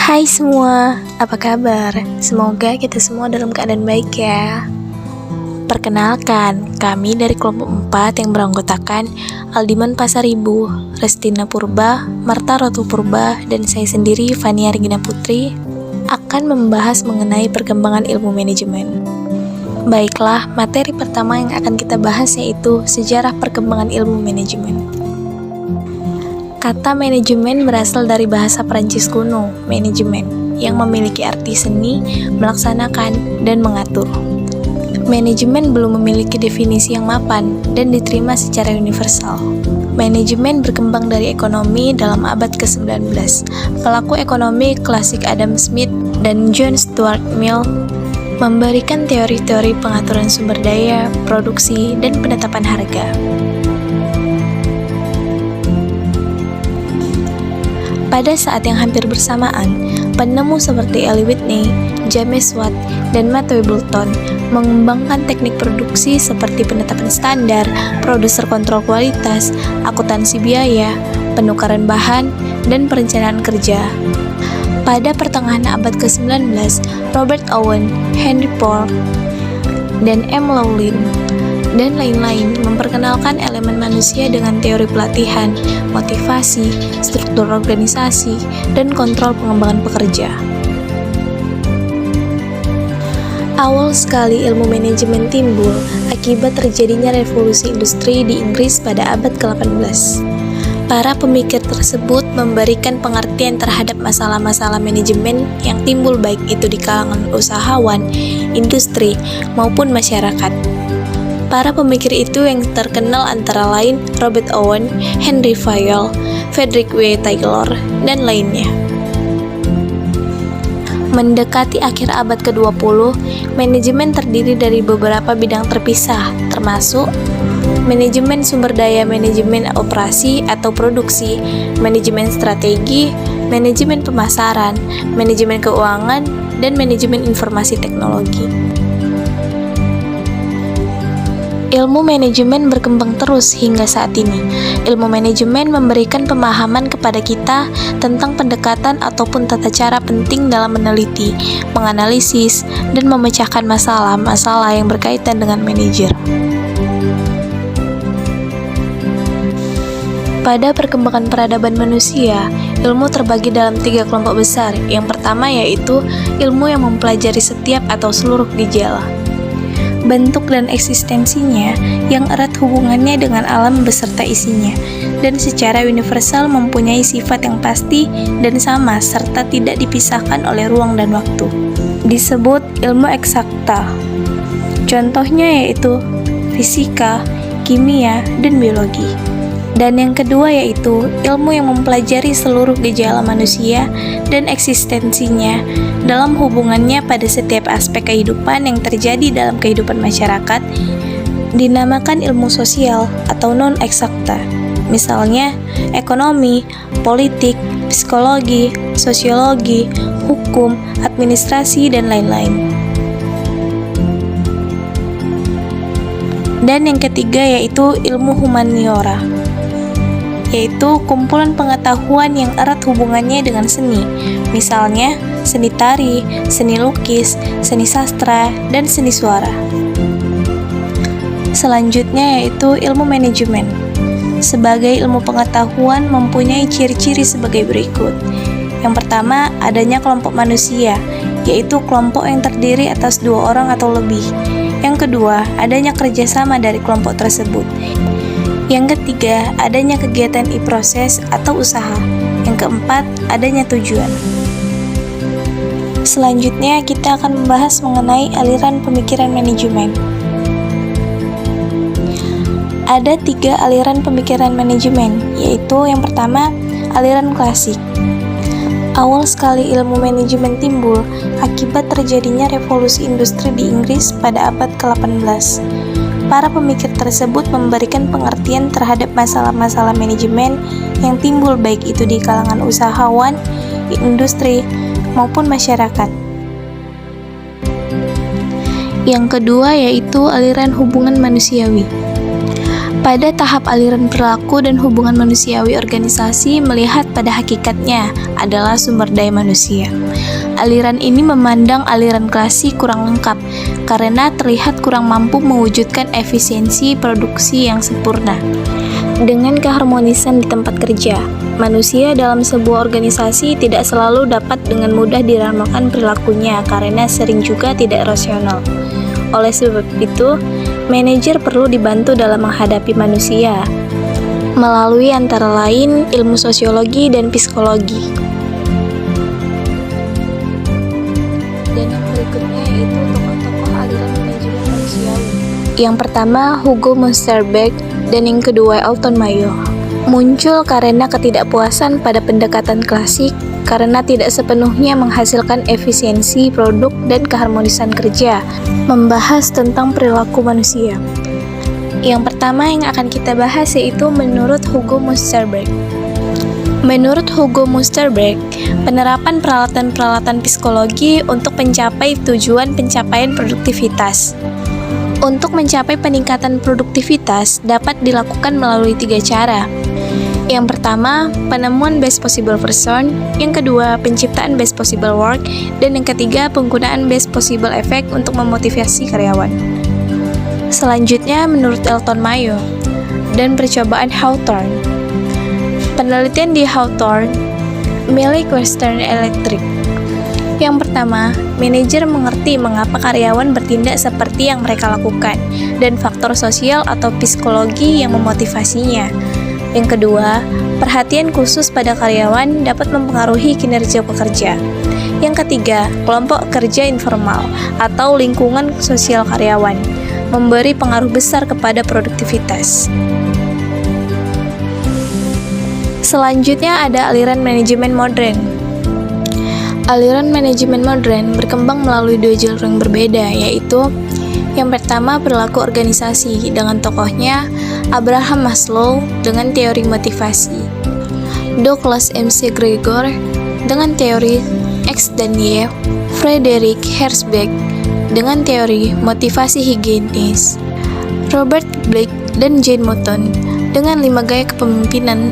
Hai semua, apa kabar? Semoga kita semua dalam keadaan baik ya. Perkenalkan, kami dari kelompok 4 yang beranggotakan Aldiman Pasaribu, Restina Purba, Marta Ratu Purba, dan saya sendiri Fania Regina Putri akan membahas mengenai perkembangan ilmu manajemen. Baiklah, materi pertama yang akan kita bahas yaitu sejarah perkembangan ilmu manajemen. Kata manajemen berasal dari bahasa Prancis kuno, manajemen, yang memiliki arti seni, melaksanakan, dan mengatur. Manajemen belum memiliki definisi yang mapan dan diterima secara universal. Manajemen berkembang dari ekonomi dalam abad ke-19. Pelaku ekonomi klasik Adam Smith dan John Stuart Mill memberikan teori-teori pengaturan sumber daya, produksi, dan penetapan harga. Pada saat yang hampir bersamaan, penemu seperti Eli Whitney, James Watt, dan Matthew Boulton mengembangkan teknik produksi seperti penetapan standar, produser kontrol kualitas, akuntansi biaya, penukaran bahan, dan perencanaan kerja. Pada pertengahan abad ke-19, Robert Owen, Henry Ford, dan M. Laughlin dan lain-lain memperkenalkan elemen manusia dengan teori pelatihan, motivasi, struktur organisasi, dan kontrol pengembangan pekerja. Awal sekali ilmu manajemen timbul akibat terjadinya revolusi industri di Inggris pada abad ke-18. Para pemikir tersebut memberikan pengertian terhadap masalah-masalah manajemen yang timbul baik itu di kalangan usahawan, industri, maupun masyarakat. Para pemikir itu yang terkenal antara lain Robert Owen, Henry Fayol, Frederick W. Taylor, dan lainnya. Mendekati akhir abad ke-20, manajemen terdiri dari beberapa bidang terpisah, termasuk manajemen sumber daya, manajemen operasi atau produksi, manajemen strategi, manajemen pemasaran, manajemen keuangan, dan manajemen informasi teknologi. Ilmu manajemen berkembang terus hingga saat ini. Ilmu manajemen memberikan pemahaman kepada kita tentang pendekatan ataupun tata cara penting dalam meneliti, menganalisis, dan memecahkan masalah-masalah yang berkaitan dengan manajer. Pada perkembangan peradaban manusia, ilmu terbagi dalam 3 kelompok besar. Yang pertama yaitu ilmu yang mempelajari setiap atau seluruh gejala, bentuk dan eksistensinya yang erat hubungannya dengan alam beserta isinya, dan secara universal mempunyai sifat yang pasti dan sama serta tidak dipisahkan oleh ruang dan waktu. Disebut ilmu eksakta. Contohnya yaitu fisika, kimia, dan biologi. Dan yang kedua yaitu ilmu yang mempelajari seluruh gejala manusia dan eksistensinya dalam hubungannya pada setiap aspek kehidupan yang terjadi dalam kehidupan masyarakat, dinamakan ilmu sosial atau non-eksakta. Misalnya, ekonomi, politik, psikologi, sosiologi, hukum, administrasi, dan lain-lain. Dan yang ketiga yaitu ilmu humaniora, yaitu kumpulan pengetahuan yang erat hubungannya dengan seni, misalnya seni tari, seni lukis, seni sastra, dan seni suara. Selanjutnya yaitu ilmu manajemen. Sebagai ilmu pengetahuan mempunyai ciri-ciri sebagai berikut. Yang pertama, adanya kelompok manusia, yaitu kelompok yang terdiri atas 2 orang atau lebih. Yang kedua, adanya kerjasama dari kelompok tersebut. Yang ketiga, adanya kegiatan proses atau usaha. Yang keempat, adanya tujuan. Selanjutnya, kita akan membahas mengenai aliran pemikiran manajemen. Ada 3 aliran pemikiran manajemen, yaitu yang pertama, aliran klasik. Awal sekali ilmu manajemen timbul akibat terjadinya revolusi industri di Inggris pada abad ke-18. Para pemikir tersebut memberikan pengertian terhadap masalah-masalah manajemen yang timbul baik itu di kalangan usahawan, industri, maupun masyarakat. Yang kedua yaitu aliran hubungan manusiawi. Pada tahap aliran perilaku dan hubungan manusiawi, organisasi melihat pada hakikatnya adalah sumber daya manusia. Aliran ini memandang aliran klasik kurang lengkap karena terlihat kurang mampu mewujudkan efisiensi produksi yang sempurna. Dengan keharmonisan di tempat kerja, manusia dalam sebuah organisasi tidak selalu dapat dengan mudah diramalkan perilakunya karena sering juga tidak rasional. Oleh sebab itu, manajer perlu dibantu dalam menghadapi manusia melalui antara lain ilmu sosiologi dan psikologi. Dan yang berikutnya yaitu tokoh-tokoh aliran manajemen manusiawi. Yang pertama Hugo Münsterberg dan yang kedua Elton Mayo. Muncul karena ketidakpuasan pada pendekatan klasik karena tidak sepenuhnya menghasilkan efisiensi produk dan keharmonisan kerja, membahas tentang perilaku manusia. Yang pertama yang akan kita bahas yaitu menurut Hugo Münsterberg. Menurut Hugo Münsterberg, penerapan peralatan-peralatan psikologi untuk mencapai tujuan pencapaian produktivitas. Untuk mencapai peningkatan produktivitas dapat dilakukan melalui 3 cara. Yang pertama, penemuan best possible person, yang kedua, penciptaan best possible work, dan yang ketiga, penggunaan best possible effect untuk memotivasi karyawan. Selanjutnya, menurut Elton Mayo dan percobaan Hawthorne. Penelitian di Hawthorne milik Western Electric. Yang pertama, manajer mengerti mengapa karyawan bertindak seperti yang mereka lakukan, dan faktor sosial atau psikologi yang memotivasinya. Yang kedua, perhatian khusus pada karyawan dapat mempengaruhi kinerja pekerja. Yang ketiga, kelompok kerja informal atau lingkungan sosial karyawan memberi pengaruh besar kepada produktivitas. Selanjutnya ada aliran manajemen modern. Aliran manajemen modern berkembang melalui 2 jalur yang berbeda, yaitu yang pertama perilaku organisasi dengan tokohnya Abraham Maslow dengan teori motivasi, Douglas MC Gregor dengan teori X dan Y, Frederick Herzberg dengan teori motivasi higienis, Robert Blake dan Jane Mouton dengan 5 gaya kepemimpinan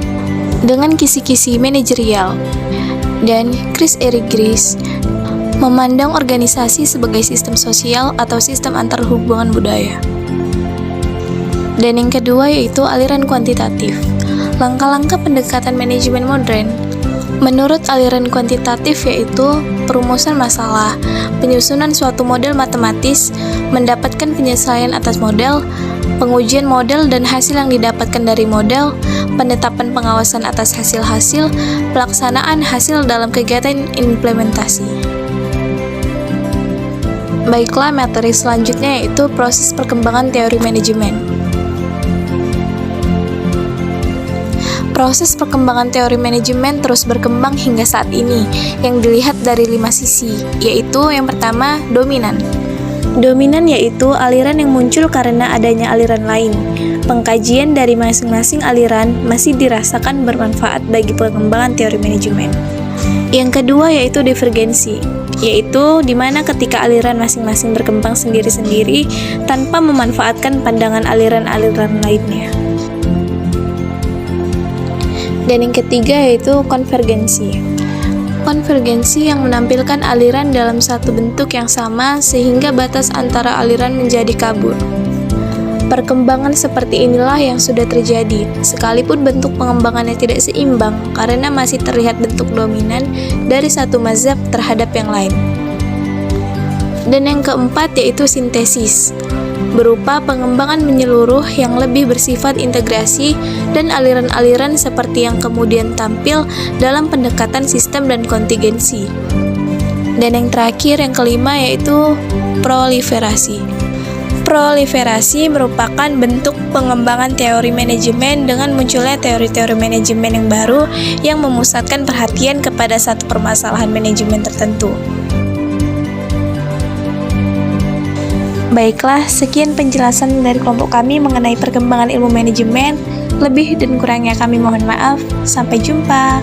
dengan kisi-kisi manajerial, dan Chris Eric Gries memandang organisasi sebagai sistem sosial atau sistem antar hubungan budaya. Dan yang kedua yaitu aliran kuantitatif. Langkah-langkah pendekatan manajemen modern menurut aliran kuantitatif yaitu perumusan masalah, penyusunan suatu model matematis, mendapatkan penyelesaian atas model, pengujian model dan hasil yang didapatkan dari model, penetapan pengawasan atas hasil-hasil, pelaksanaan hasil dalam kegiatan implementasi. Baiklah, materi selanjutnya yaitu proses perkembangan teori manajemen. Proses perkembangan teori manajemen terus berkembang hingga saat ini, yang dilihat dari 5 sisi, yaitu yang pertama, dominan. Dominan yaitu aliran yang muncul karena adanya aliran lain. Pengkajian dari masing-masing aliran masih dirasakan bermanfaat bagi pengembangan teori manajemen. Yang kedua yaitu divergensi, yaitu di mana ketika aliran masing-masing berkembang sendiri-sendiri tanpa memanfaatkan pandangan aliran-aliran lainnya. Dan yang ketiga yaitu konvergensi. Konvergensi yang menampilkan aliran dalam satu bentuk yang sama sehingga batas antara aliran menjadi kabur. Perkembangan seperti inilah yang sudah terjadi, sekalipun bentuk pengembangannya tidak seimbang karena masih terlihat bentuk dominan dari satu mazhab terhadap yang lain. Dan yang keempat yaitu sintesis, berupa pengembangan menyeluruh yang lebih bersifat integrasi dan aliran-aliran seperti yang kemudian tampil dalam pendekatan sistem dan kontingensi. Dan yang terakhir, yang kelima yaitu proliferasi. Proliferasi merupakan bentuk pengembangan teori manajemen dengan munculnya teori-teori manajemen yang baru yang memusatkan perhatian kepada satu permasalahan manajemen tertentu. Baiklah, sekian penjelasan dari kelompok kami mengenai perkembangan ilmu manajemen. Lebih dan kurangnya kami mohon maaf. Sampai jumpa.